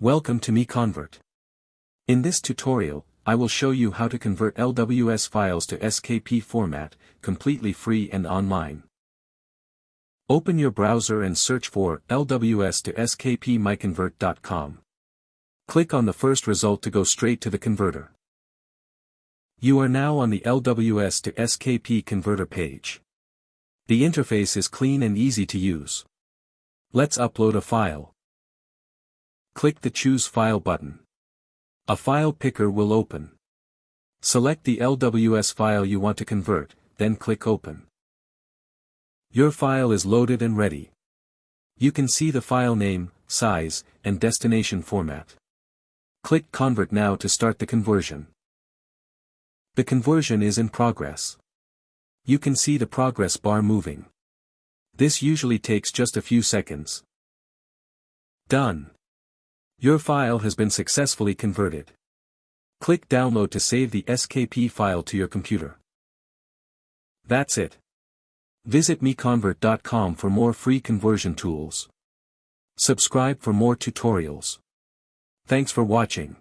Welcome to MiConvert. In this tutorial, I will show you how to convert LWS files to SKP format, completely free and online. Open your browser and search for LWS to SKP MiConvert.com. Click on the first result to go straight to the converter. You are now on the LWS to SKP converter page. The interface is clean and easy to use. Let's upload a file. Click the Choose File button. A file picker will open. Select the LWS file you want to convert, then click Open. Your file is loaded and ready. You can see the file name, size, and destination format. Click Convert now to start the conversion. The conversion is in progress. You can see the progress bar moving. This usually takes just a few seconds. Done. Your file has been successfully converted. Click Download to save the SKP file to your computer. That's it. Visit MiConvert.com for more free conversion tools. Subscribe for more tutorials. Thanks for watching.